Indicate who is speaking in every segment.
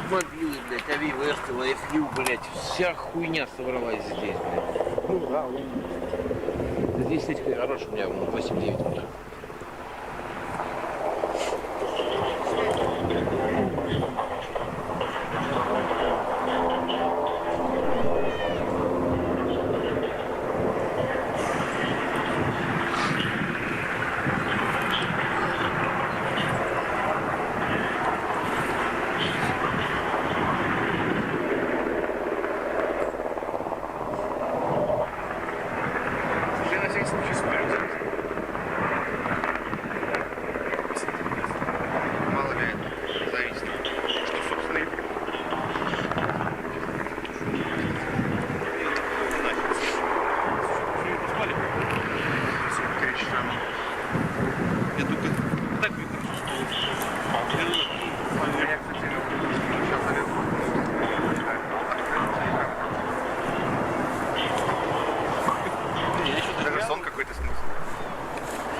Speaker 1: Мобилы, блядь, авиверстила, FU, блядь, вся хуйня собралась здесь, блядь.
Speaker 2: Ну да,
Speaker 1: Здесь, кстати, хороший, у меня 8-9 уже.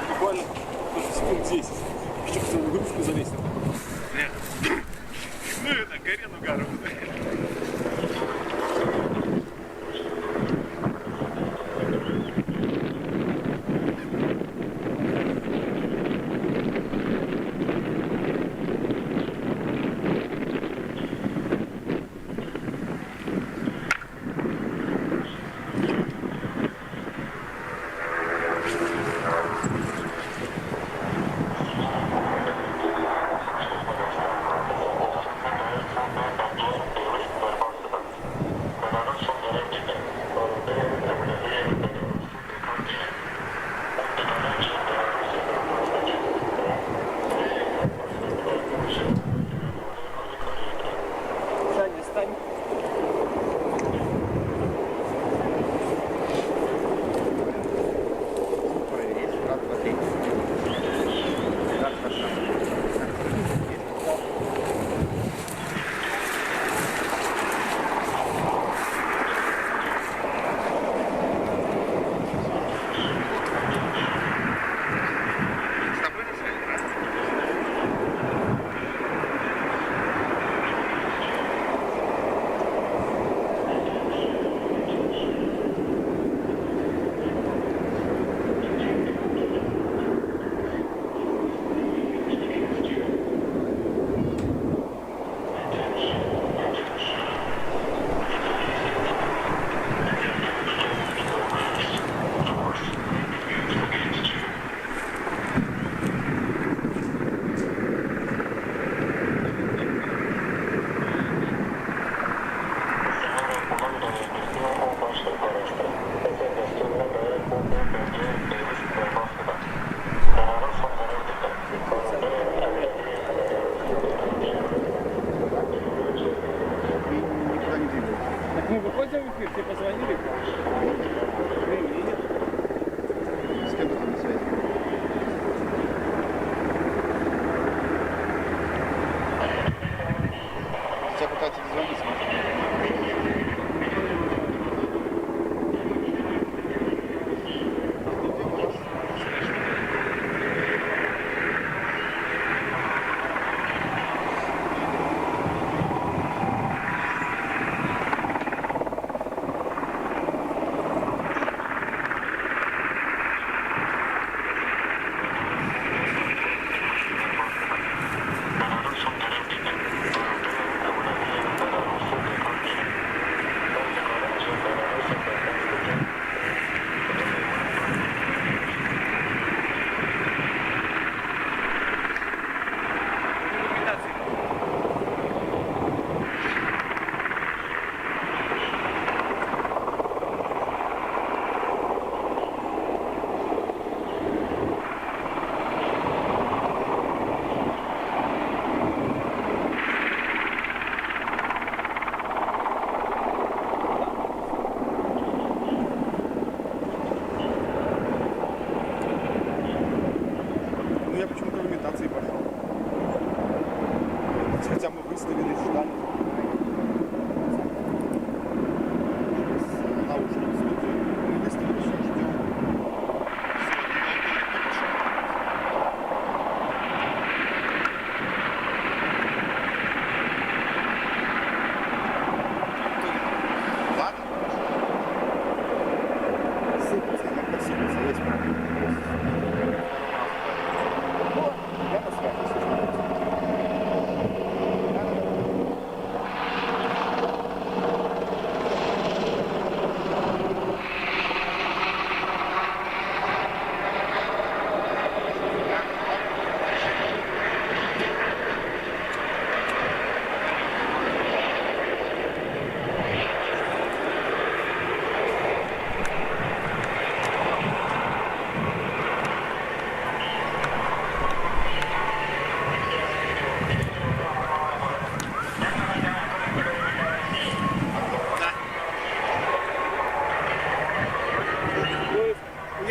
Speaker 2: Буквально секунд 10. Чтобы в игрушку залезть.
Speaker 3: Ну это Гарену гору.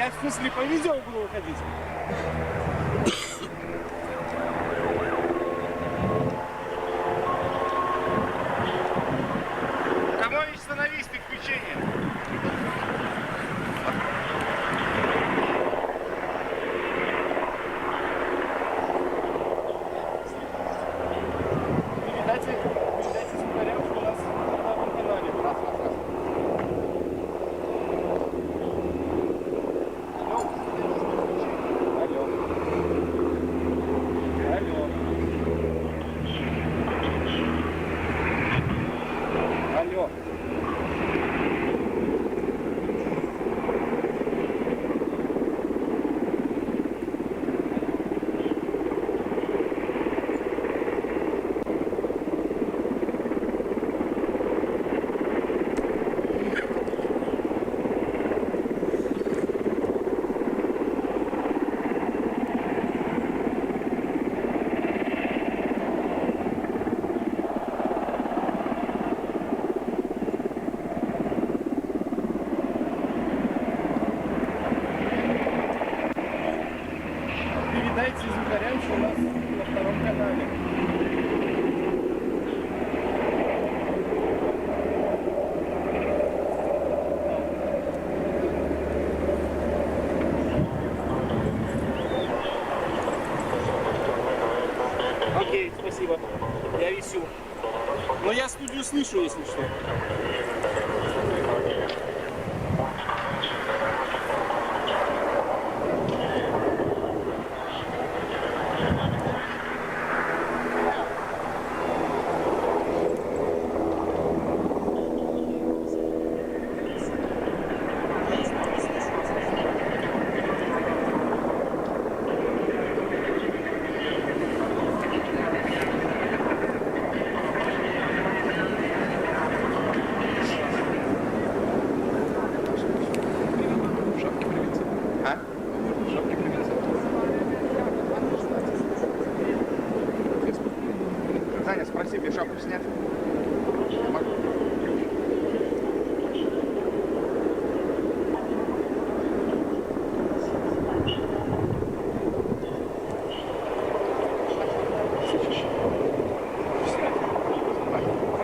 Speaker 2: Я в смысле по видео буду выходить. Камович, становись, ты включение. Передайте звукарям, что у нас на новом канале. Раз. Алло. Передайте звукарям, что у нас на втором канале. Окей, спасибо. Я висю. Но я студию слышу, если что.
Speaker 3: Саня, спроси, мне шапку снять.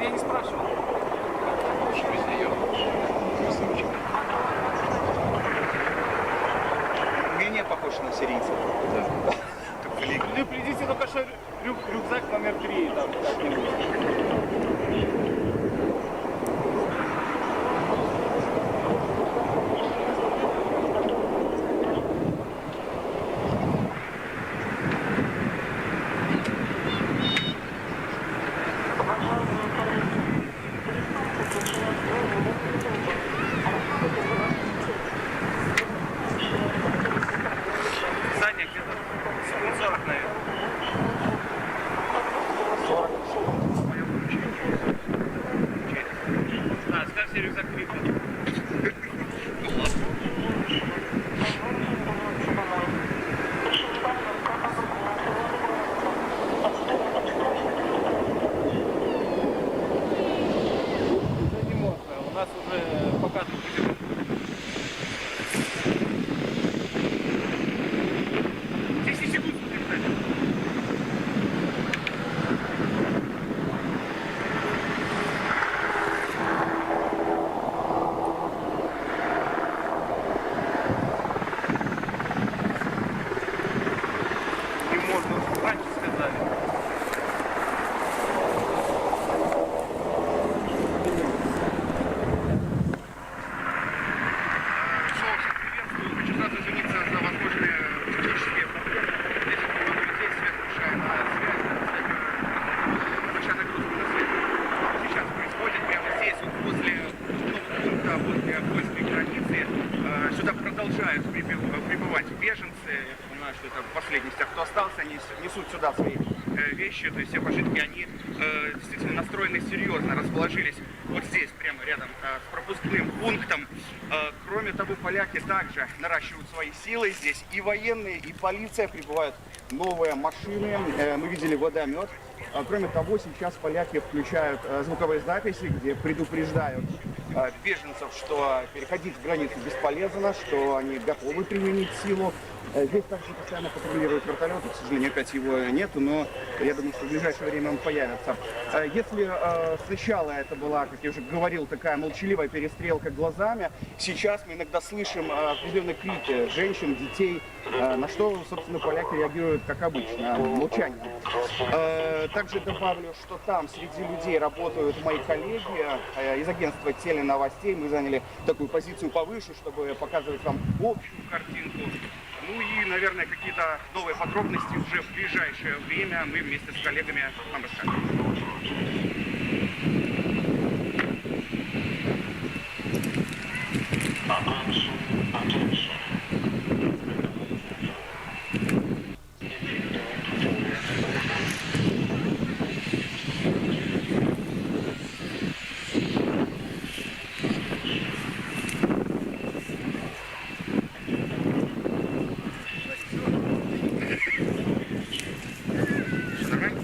Speaker 2: Я не спрашивал.
Speaker 3: Менее похож на сирийца.
Speaker 1: Да.
Speaker 2: Ну, придите только что рюкзак номер 3 там как-нибудь.
Speaker 1: Саня, где-то секунд 40, наверное.
Speaker 3: 40.
Speaker 1: А, ставь себе рюкзак крипто.
Speaker 2: Это не можно. У нас уже показывают.
Speaker 1: 10 секунд будет ждать. Не можно, раньше сказали. Приветствую. Хочу сразу извиниться за возможные технические проблемы. Здесь много людей, свет мешает, большая нагрузка на свет. Сейчас происходит прямо здесь, вот возле пункта, возле польской границы. Сюда продолжают прибывать беженцы. Я понимаю, что это последний из тех, кто остался. Они несут сюда свои вещи, то есть все пожитки, они действительно настроены серьезно, расположились вот здесь, прямо рядом с пропускным пунктом. Кроме того, поляки также наращивают свои силы. Здесь и военные, и полиция, прибывают новые машины. Мы видели водомет. Кроме того, сейчас поляки включают звуковые записи, где предупреждают
Speaker 3: беженцев, что переходить границу бесполезно, что они готовы применить силу. Здесь также постоянно патрулируют вертолеты, к сожалению, опять его нету, но я думаю, что в ближайшее время он появится. Если сначала это была, как я уже говорил, такая молчаливая перестрелка глазами, сейчас мы иногда слышим определенные крики женщин, детей, на что, собственно, поляки реагируют, как обычно, молчанием. Также добавлю, что там среди людей работают мои коллеги из агентства теленовостей. Мы заняли такую позицию повыше, чтобы показывать вам общую картинку. Ну и, наверное, какие-то новые подробности уже в ближайшее время мы вместе с коллегами вам расскажем. Все нормально?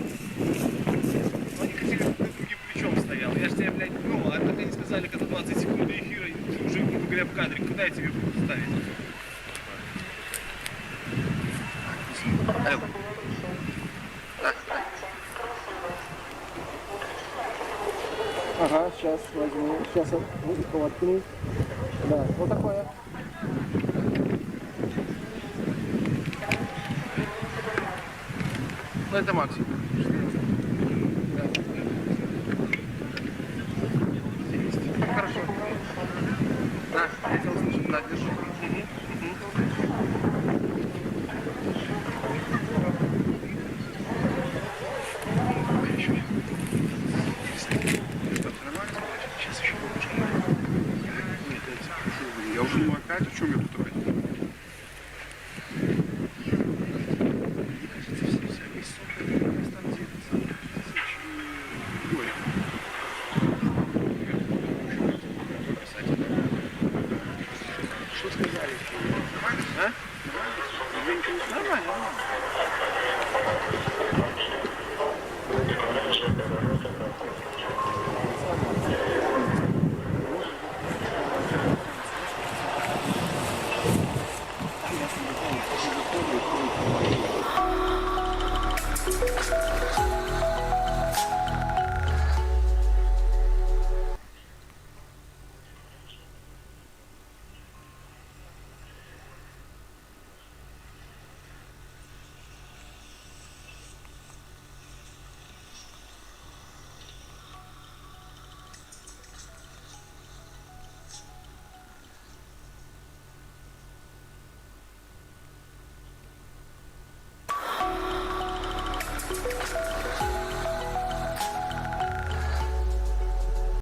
Speaker 2: Ну, они хотели, чтобы ты другим плечом стоял. Я же тебя, блядь, ну, а так они сказали, когда 20 секунд до эфира, и ты уже, грубо говоря, в кадре. Куда я тебе буду ставить?
Speaker 1: Алло.
Speaker 2: Ага, сейчас возьму. Сейчас музыку воткну. Да, вот такое.
Speaker 1: Ну это максимум. Хорошо. Да, я тебя услышал. Да, держи. Сейчас еще я уже думаю, опять о чем я тут опять? Что сказали? А? Нормально, нормально.